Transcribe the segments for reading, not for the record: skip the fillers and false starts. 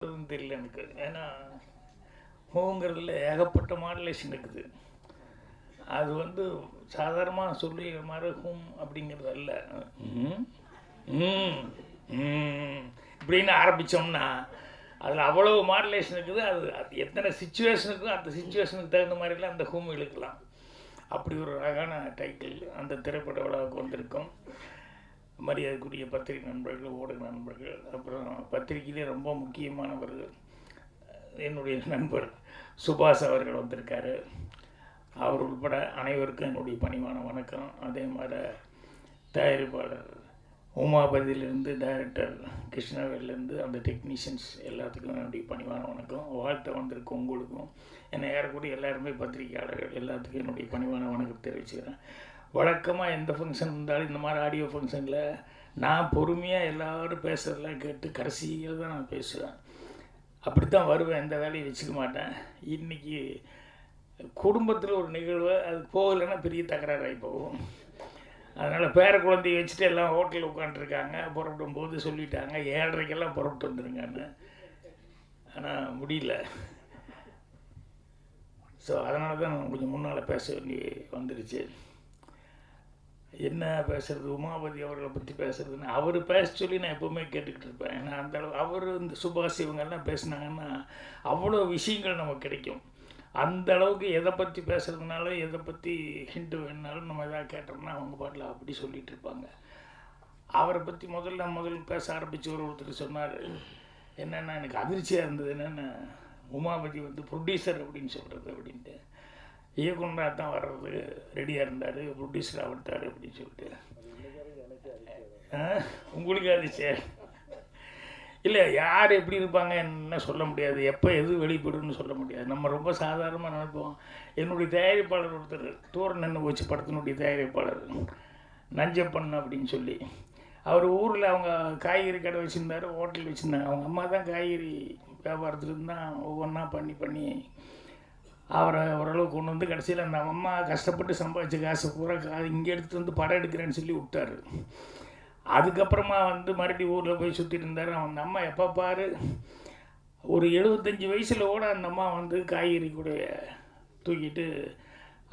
தெரியல எனக்கு. ஏன்னா ஹோங்கிறதுல ஏகப்பட்ட மாடுலேஷன் இருக்குது. அது வந்து சாதாரணமாக சொல்லிக்கிற மாதிரி ஹோம் அப்படிங்கிறது அல்ல. இப்படின்னு ஆரம்பித்தோம்னா அதில் அவ்வளவு மாடுலேஷன் இருக்குது. அது எத்தனை சுச்சுவேஷனுக்கும் அந்த சுச்சுவேஷனுக்கு தகுந்த மாதிரிலாம் அந்த ஹோம் இழுக்கலாம். அப்படி ஒரு அழகான டைட்டில் அந்த திரைப்பட விழாவுக்கு வந்திருக்கும். மரியாதைக்குரிய பத்திரிகை நண்பர்கள், ஊடக நண்பர்கள், அப்புறம் பத்திரிகையிலே ரொம்ப முக்கியமானவர்கள் என்னுடைய நண்பர் சுபாஷ் அவர்கள் வந்திருக்காரு. அவர் உட்பட அனைவருக்கும் என்னுடைய பணிவான வணக்கம். அதே மாதிரி தயாரிப்பாளர் உமாபதியிலேருந்து டைரக்டர் கிருஷ்ணவேலேருந்து அந்த டெக்னீஷியன்ஸ் எல்லாத்துக்கும் என்னுடைய பணிவான வணக்கம். வாழ்த்த வந்திருக்கும் உங்களுக்கும், என்னை ஏறக்கூடிய எல்லாருமே பத்திரிகையாளர்கள் எல்லாத்துக்கும் என்னுடைய பணிவான வணக்கம் தெரிவிச்சுக்கிறேன். வழக்கமாக எந்த ஃபங்க்ஷன் இருந்தாலும் இந்த மாதிரி ஆடியோ ஃபங்க்ஷனில் நான் பொறுமையாக எல்லோரும் பேசுகிறதெல்லாம் கேட்டு கடைசியில் தான் நான் பேசுவேன். அப்படி தான் வருவேன், எந்த வேலையும் வச்சுக்க மாட்டேன். இன்றைக்கி குடும்பத்தில் ஒரு நிகழ்வு, அது போகலைன்னா பெரிய தகராறாகி போகும். அதனால் பேர குழந்தைய வச்சுட்டு எல்லாம் ஹோட்டலில் உட்காந்துருக்காங்க. புறப்படும் போது சொல்லிட்டாங்க 7:30 புறப்பட்டு வந்துருங்கன்னு. ஆனால் முடியல. ஸோ அதனால தான் கொஞ்சம் முன்னால் பேச வேண்டி வந்துடுச்சு. என்ன பேசுகிறது, உமாபதி அவர்களை பற்றி பேசுகிறதுன்னு அவர் பேச சொல்லி நான் எப்போவுமே கேட்டுக்கிட்டு இருப்பேன். ஏன்னா அந்தளவு அவர் இந்த சுபாஷ் இவங்கெல்லாம் பேசினாங்கன்னா அவ்வளோ விஷயங்கள் நமக்கு கிடைக்கும். அந்த அளவுக்கு எதை பற்றி பேசுகிறதுனால எதை பற்றி ஹிண்ட் வேணுனாலும் நம்ம எதாவது கேட்டோம்னா அவங்க பாட்டில் அப்படி சொல்லிகிட்டு இருப்பாங்க. அவரை பற்றி முதல்ல பேச ஆரம்பித்து ஒருத்தர் சொன்னார், என்னென்னா எனக்கு அதிர்ச்சியாக இருந்தது, என்னென்ன உமாபதி வந்து ப்ரொடியூசர் அப்படின்னு சொல்கிறது அப்படின்ட்டு. இயக்குனராக தான் வர்றது ரெடியாக இருந்தார், ப்ரொடியூசராக விட்டார் அப்படின்னு சொல்லிட்டு. உங்களுக்கு அதிர்ச்சியா? இல்லை, யார் எப்படி இருப்பாங்க என்ன சொல்ல முடியாது, எப்போ எது வெளிப்படுன்னு சொல்ல முடியாது. நம்ம ரொம்ப சாதாரணமாக நினைப்போம். என்னுடைய தயாரிப்பாளர் ஒருத்தர் தூரம் நின்று போச்சு படத்தினுடைய தயாரிப்பாளர் நஞ்சப்பன் அப்படின்னு சொல்லி. அவர் ஊரில் அவங்க காய்கறி கடை வச்சுருந்தார், ஹோட்டல் வச்சுருந்தாங்க. அவங்க அம்மா தான் காய்கறி வியாபாரத்துலேருந்து தான் ஒவ்வொன்றா பண்ணி அவரை ஓரளவுக்கு கொண்டு வந்து கடைசியில் அந்த அம்மா கஷ்டப்பட்டு சம்பாதிச்ச காசு பூரா இங்கே எடுத்துகிட்டு வந்து படம் எடுக்கிறேன்னு சொல்லி விட்டார். அதுக்கப்புறமா வந்து மறுபடியும் ஊரில் போய் சுற்றிட்டு இருந்தார். அந்த அம்மா எப்போ பாரு ஒரு 75 வயசில் கூட அந்த அம்மா வந்து காய்கறி கூட தூக்கிட்டு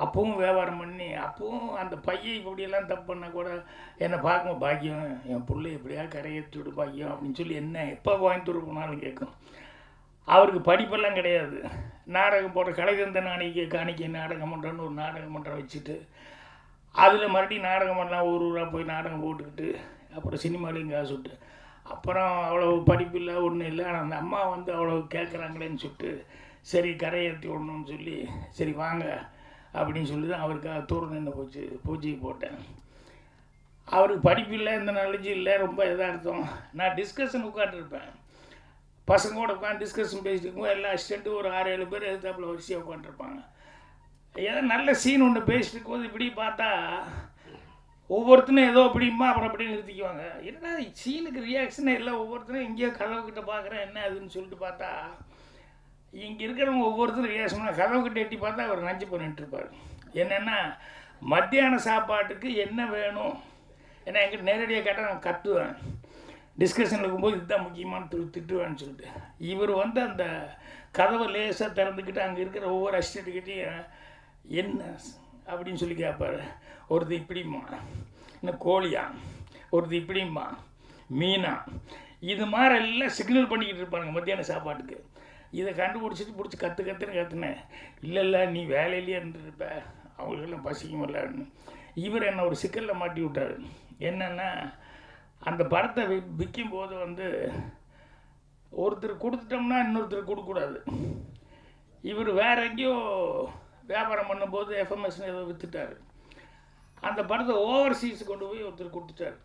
அப்பவும் வியாபாரம் பண்ணி, அப்பவும் அந்த பையன் இப்படியெல்லாம் தப்பு பண்ணால் கூட என்னை பார்க்கும், பாக்கியம் என் பிள்ளை எப்படியா கரையேற்றி விடு பாக்கியம் அப்படின்னு சொல்லி என்ன எப்போ கோயம்புத்தூர் போனாலும் கேட்கும். அவருக்கு படிப்பெல்லாம் கிடையாது. நாடகம் போடுற கலைதந்த காணிக்கை நாடகம் பண்ணுறோன்னு ஒரு நாடகம் பண்ணுற வச்சுட்டு அதில் மறுபடியும் நாடகம் பண்ணலாம், ஊராக போய் நாடகம் போட்டுக்கிட்டு அப்புறம் சினிமாலையும் காசு விட்டு அப்புறம் அவ்வளோ படிப்பு இல்லை ஒன்றும் இல்லை. ஆனால் அந்த அம்மா வந்து அவ்வளோ கேட்குறாங்களேன்னு சொல்லிட்டு சரி கரையேற்றி விடணும்னு சொல்லி சரி வாங்க அப்படின்னு சொல்லி தான் அவருக்காக தூரம் நின்று போச்சு பூஜைக்கு போட்டேன். அவருக்கு படிப்பு இல்லை, எந்த நாலேஜும் இல்லை, ரொம்ப இதாக அர்த்தம். நான் டிஸ்கஷன் உட்காந்துருப்பேன், பசங்களோட உட்காந்து டிஸ்கஷன் பேசிட்டு இருக்கும். எல்லா அசிஸ்டண்ட்டும் ஒரு 6-7 பேர் எதிர்த்தாப்புல வரிசையாக உட்காந்துருப்பாங்க. ஏதோ நல்ல சீன் ஒன்று பேசிட்டு இருக்கும்போது இப்படி பார்த்தா ஒவ்வொருத்தரும் ஏதோ அப்படிமா அப்புறம் அப்படி நிறுத்திக்குவாங்க. என்னடா சீனுக்கு ரியாக்ஷனே இல்லை, ஒவ்வொருத்தரும் எங்கேயோ கதவுக்கிட்ட பார்க்குறேன் என்ன அதுன்னு சொல்லிட்டு பார்த்தா இங்கே இருக்கிறவங்க ஒவ்வொருத்தரும் ரியாக்ஷன் கதவுக்கிட்ட எட்டி பார்த்தா அவர் நஞ்சு பண்ணிட்டுருப்பார். என்னென்னா மத்தியான சாப்பாட்டுக்கு என்ன வேணும், ஏன்னா எங்கிட்ட நேரடியாக கேட்டால் நான் கத்துவேன். டிஸ்கஷன் இருக்கும்போது இதுதான் முக்கியமான திட்டுவேன்னு சொல்லிட்டு இவர் வந்து அந்த கதவை லேசாக திறந்துக்கிட்டு அங்கே இருக்கிற ஒவ்வொரு அசிஸ்டண்ட்டுக்கிட்டையும் என்ன அப்படின்னு சொல்லி கேட்பார். ஒருத்தர் இப்படிம்மா, இன்னும் கோழியா, ஒருத்தர் இப்படிம்மா, மீனா, இது மாதிரி எல்லாம் சிக்னல் பண்ணிக்கிட்டு இருப்பாங்க மத்தியான சாப்பாட்டுக்கு. இதை கண்டுபிடிச்சிட்டு பிடிச்சி கற்றுன்னு கற்றுனேன். இல்லை நீ வேலையிலேயே இருந்துருப்ப, அவங்களுக்கெல்லாம் பசிக்குமில்லன்னு. இவர் என்னை ஒரு சிக்கலில் மாட்டி விட்டார். என்னென்னா அந்த படத்தை விற்கும்போது வந்து ஒருத்தர் கொடுத்துட்டோம்னா இன்னொருத்தர் கொடுக்கக்கூடாது. இவர் வேற எங்கேயோ வியாபாரம் பண்ணும்போது எஃப்எம்எஸ்னு ஏதோ விற்றுட்டார். அந்த படத்தை ஓவர்சீஸ் கொண்டு போய் ஒருத்தர் கொடுத்துட்டார்.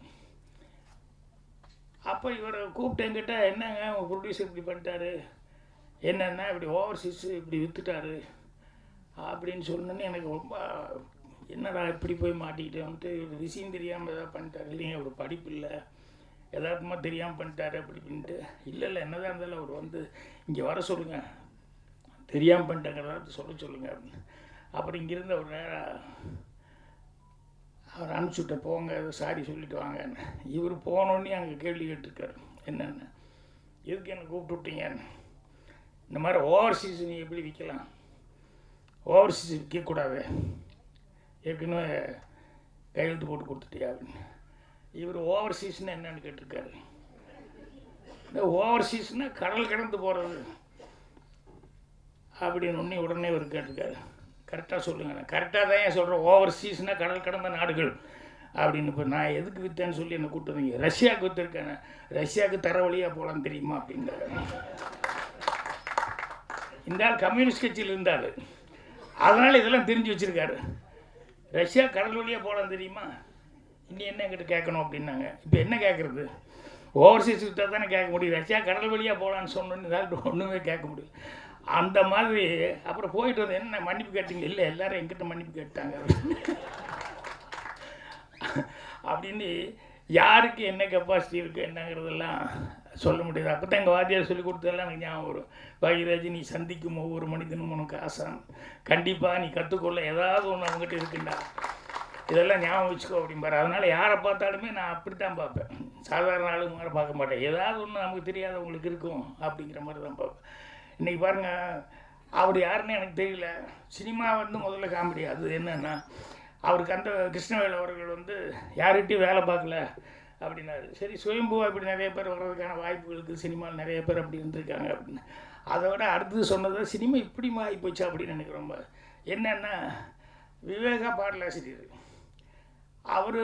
அப்போ இவரை கூப்பிட்டு என்கிட்ட என்னங்க உங்கள் ப்ரொடியூசர் இப்படி பண்ணிட்டாரு, என்னென்னா இப்படி ஓவர்சீஸ் இப்படி விற்றுட்டாரு அப்படின்னு சொன்னோன்னே எனக்கு ரொம்ப என்னடா இப்படி போய் மாட்டிக்கிட்டே வந்துட்டு விஷயம் தெரியாமல் எதாவது பண்ணிட்டாரு. இல்லைங்க ஒரு படிப்பு இல்லை, எதார்த்தமாக தெரியாமல் பண்ணிட்டாரு அப்படி அப்படின்ட்டு. இல்லை என்னதான் இருந்தாலும் அவர் வந்து இங்கே வர சொல்லுங்கள், தெரியாமல் பண்ணிட்டாங்கிறத சொல்லுங்கள் அப்படின்னு. அப்புறம் இங்கேருந்து அவர் அவர் அனுப்பிச்சுட்ட போங்க, சாரி சொல்லிட்டு வாங்கன்னு. இவர் போனோடனே அங்கே கேள்வி கேட்டிருக்காரு என்னென்னு. எதுக்கு என்ன கூப்பிட்டு விட்டீங்க, இந்த மாதிரி ஓவர்சீஸ் நீ எப்படி விற்கலாம், ஓவர்சீஸ் விற்கக்கூடாது, ஏற்கனவே கையெழுத்து போட்டு கொடுத்துட்டியா அப்படின்னு. இவர் ஓவர்சீஸ்னால் என்னன்னு கேட்டிருக்காரு. இந்த ஓவர்சீஸ்னால் கடல் கடந்து போகிறது அப்படின்னு உடனே இவர் கேட்டிருக்காரு. கரெக்டாக சொல்லுங்கள். கரெக்டாக தான் ஏன் சொல்கிறேன், ஓவர்சீஸ்னால் கடல் கடந்த நாடுகள் அப்படின்னு. இப்போ நான் எதுக்கு விற்றேன்னு சொல்லி என்னை கூப்பிட்டுருந்தீங்க, ரஷ்யாவுக்கு விற்றுருக்கேன், ரஷ்யாவுக்கு தர வழியாக போகலான்னு தெரியுமா அப்படின்றாரு. இந்த ஆள் கம்யூனிஸ்ட் கட்சியில் இருந்தார், அதனால் இதெல்லாம் தெரிஞ்சு வச்சுருக்காரு. ரஷ்யா கடல் வழியாக போகலான்னு தெரியுமா, இன்னும் என்ன என்கிட்ட கேட்கணும் அப்படின்னாங்க. இப்போ என்ன கேட்குறது, ஓவர்சீஸ் விற்றா தானே கேட்க முடியும், ரஷ்யா கடல் வழியாக போகலான்னு சொன்னோன்னு ஏதாவது ஒன்றுமே கேட்க முடியும். அந்த மாதிரி அப்புறம் போயிட்டு வந்து என்ன மன்னிப்பு கேட்டீங்க, இல்லை எல்லோரும் எங்கிட்ட மன்னிப்பு கேட்டாங்க அப்படின்னு. யாருக்கு என்ன கெப்பாசிட்டி இருக்குது என்னங்கிறதெல்லாம் சொல்ல முடியாது. அப்போ தான் எங்கள் வாத்தியார் சொல்லி கொடுத்ததெல்லாம் எனக்கு ஞாபகம் வரும். பாக்யராஜ், நீ சந்திக்கும் ஒவ்வொரு மனிதனும் உனக்கு ஆசான், கண்டிப்பாக நீ கற்றுக்கொள்ள ஏதாவது ஒன்று அவங்ககிட்ட இருக்குண்டா, இதெல்லாம் ஞாபகம் வச்சுக்கோ அப்படிம்பாரு. அதனால் யாரை பார்த்தாலுமே நான் அப்படி தான் பார்ப்பேன், சாதாரண ஆளுங்க மாதிரி பார்க்க மாட்டேன். ஏதாவது ஒன்று நமக்கு தெரியாதவங்களுக்கு இருக்கும் அப்படிங்கிற மாதிரி தான் பார்ப்பேன். இன்றைக்கி பாருங்கள், அவர் யாருன்னு எனக்கு தெரியல, சினிமா வந்து முதல்ல காமெடி. அது என்னென்னா, அவருக்கு அந்த கிருஷ்ணவேல் அவர்கள் வந்து யார்கிட்டையும் வேலை பார்க்கல அப்படின்னாரு. சரி, சுயம்புவா இப்படி நிறைய பேர் வர்றதுக்கான வாய்ப்புகளுக்கு சினிமாவில் நிறைய பேர் அப்படி இருந்திருக்காங்க அப்படின்னு. அதை விட அடுத்தது சொன்னது சினிமா இப்படி மாறி போச்சு அப்படின்னு எனக்கு ரொம்ப என்னென்னா, விவேகா பாடலாசிரியர், அவர்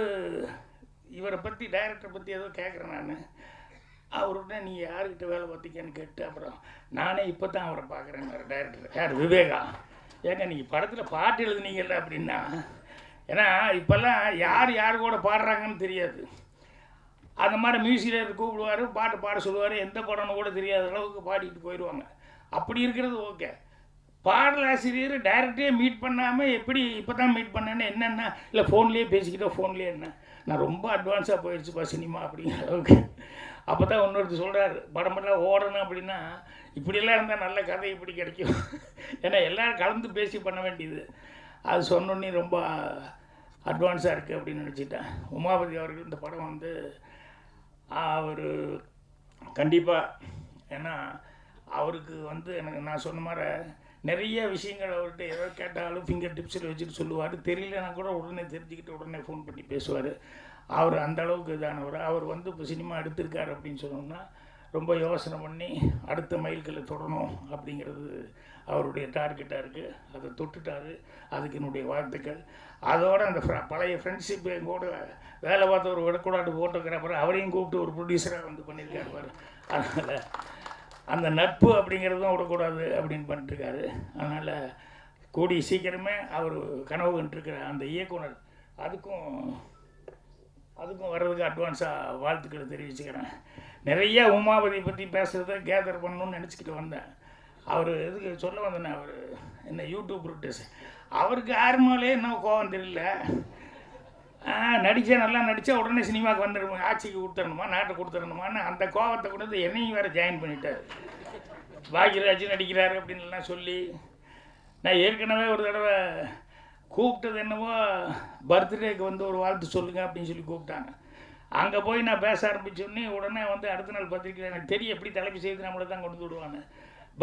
இவரை பற்றி டைரக்டரை பற்றி ஏதோ கேட்குறேன் நான். அவர்கிட்ட நீ யார்கிட்ட வேலை பார்த்தீங்கன்னு கேட்டு, அப்புறம் நானே இப்போ தான் அவரை பார்க்குறேன் டைரக்டர். யார், விவேகா. ஏங்க நீங்கள் படத்தில் பாட்டு எழுதுனீங்கல்ல அப்படின்னா, ஏன்னா இப்போல்லாம் யார் யார் கூட பாடுறாங்கன்னு தெரியாது. அந்த மாதிரி மியூசிக் டைரக்டர் கூப்பிடுவார், பாட்டு பாட சொல்லுவார், எந்த படம்னு கூட தெரியாத அளவுக்கு பாடிட்டு போயிடுவாங்க. அப்படி இருக்கிறது ஓகே. பாடலாசிரியர் டைரக்டரே மீட் பண்ணாமல் எப்படி இப்போ தான் மீட் பண்ணேன்னு என்னென்னா, இல்லை ஃபோன்லேயே பேசிக்கிட்டோம், ஃபோன்லேயே என்ன, நான் ரொம்ப அட்வான்ஸாக போயிடுச்சுப்பா சினிமா அப்படிங்கிற அளவுக்கு. அப்போ தான் இன்னொருத்தர் சொல்கிறார், படமெல்லாம் ஓடணும் அப்படின்னா இப்படியெல்லாம் இருந்தால் நல்ல கதை இப்படி கிடைக்கும், ஏன்னா எல்லோரும் கலந்து பேசி பண்ண வேண்டியது. அது சொன்னோன்னே ரொம்ப அட்வான்ஸாக இருக்குது அப்படின்னு நினச்சிட்டேன். உமாபதி அவர்கள் இந்த படம் வந்து அவர் கண்டிப்பாக, ஏன்னா அவருக்கு வந்து எனக்கு நான் சொன்ன மாதிரி நிறைய விஷயங்கள் அவர்கிட்ட எதோ கேட்டாலும் ஃபிங்கர் டிப்ஸில் வச்சுட்டு சொல்லுவார். தெரியலன்னா கூட உடனே தெரிஞ்சுக்கிட்டு உடனே ஃபோன் பண்ணி பேசுவார். அவர் அந்த அளவுக்கு இதானவர். அவர் வந்து இப்போ சினிமா எடுத்திருக்காரு அப்படின்னு சொன்னோம்னா ரொம்ப யோசனை பண்ணி அடுத்த மைல்களை தொடணும் அப்படிங்கிறது அவருடைய டார்கெட்டாக இருக்குது. அதை தொட்டுட்டார், அதுக்கு என்னுடைய வாழ்த்துக்கள். அதோடு அந்த பழைய ஃப்ரெண்ட்ஷிப் கூட வேலை பார்த்த ஒரு விடக்கூடாது ஃபோட்டோகிராஃபர், அவரையும் கூப்பிட்டு ஒரு ப்ரொடியூசராக வந்து பண்ணியிருக்காரு பாரு. அதனால் அந்த நட்பு அப்படிங்கிறதும் விடக்கூடாது அப்படின்னு பண்ணிட்டுருக்காரு. அதனால் கூடிய சீக்கிரமே அவர் கனவு கண்டுருக்கிற அந்த இயக்குனர் அதுக்கும் வர்றதுக்கு அட்வான்ஸாக வாழ்த்துக்களை தெரிவிச்சுக்கிறேன். நிறைய உமாபதி பற்றி பேசுகிறத கேதர் பண்ணணும்னு நினச்சிக்கிட்டு வந்தேன். அவர் எதுக்கு சொல்ல வந்தேன்னா, அவர் என்ன யூடியூப் ரூட்டஸ், அவருக்கு ஆர்மாலே என்ன கோவம் தெரியல, நல்லா நடித்தா உடனே சினிமாவுக்கு வந்துடணும், ஆட்சிக்கு கொடுத்துடணுமா, நாட்டை கொடுத்துடணுமான்னு அந்த கோவத்தை கொண்டு வந்து என்னையும் வேறு ஜாயின் பண்ணிட்டார். பாக்யராஜ் நடிக்கிறாரு அப்படின்லாம் சொல்லி, நான் ஏற்கனவே ஒரு தடவை கூப்பிட்டது என்னவோ பர்த்டேக்கு வந்து ஒரு வாழ்த்து சொல்லுங்கள் அப்படின்னு சொல்லி கூப்பிட்டாங்க. அங்கே போய் நான் பேச ஆரம்பித்தோடனே உடனே வந்து அடுத்த நாள் பத்திரிக்கையில் எனக்கு தெரியும் எப்படி தலைப்பு செய்து நம்மளை தான் கொண்டு விடுவாங்க.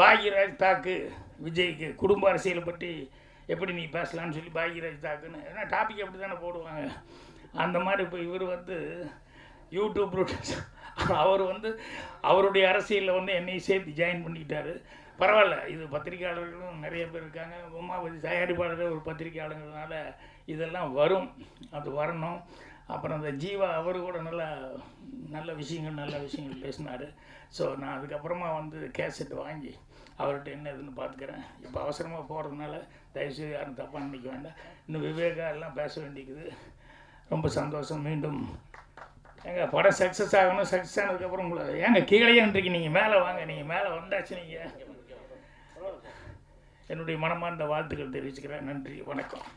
பாக்யராஜ் தாக்கு விஜய்க்கு குடும்ப அரசியலை பற்றி எப்படி நீ பேசலான்னு சொல்லி பாக்யராஜ் தாக்குன்னு, ஏன்னா டாபிக் அப்படி தானே போடுவாங்க. அந்த மாதிரி இப்போ இவர் வந்து யூடியூப் ரூட்டஸ், அவர் வந்து அவருடைய அரசியலில் வந்து என்னையும் சேர்த்து ஜாயின் பண்ணிக்கிட்டாரு. பரவாயில்ல, இது பத்திரிக்கையாளர்களும் நிறைய பேர் இருக்காங்க. உமாபதி தயாரிப்பாளர் ஒரு பத்திரிக்கையாளங்கிறதுனால இதெல்லாம் வரும், அது வரணும். அப்புறம் அந்த ஜீவா அவர் கூட நல்ல விஷயங்கள் பேசினார். ஸோ நான் அதுக்கப்புறமா வந்து கேசட் வாங்கி அவர்கிட்ட என்ன இதுன்னு பார்த்துக்கிறேன். இப்போ அவசரமாக போகிறதுனால தயவுசெய்து யாரும் தப்பாக நினைக்க வேண்டாம். இன்னும் விவேகா எல்லாம் பேச வேண்டியது. ரொம்ப சந்தோஷம். மீண்டும் எங்கள் படம் சக்ஸஸ் ஆகணும். சக்ஸஸ் ஆனதுக்கப்புறம் உங்களை ஏங்க கீழே இன்றைக்கு நீங்கள் மேலே வாங்க, நீங்கள் மேலே வந்தாச்சு. நீங்கள் என்னுடைய மனமார்ந்த வாழ்த்துக்கள் தெரிவிச்சுக்கிறேன். நன்றி, வணக்கம்.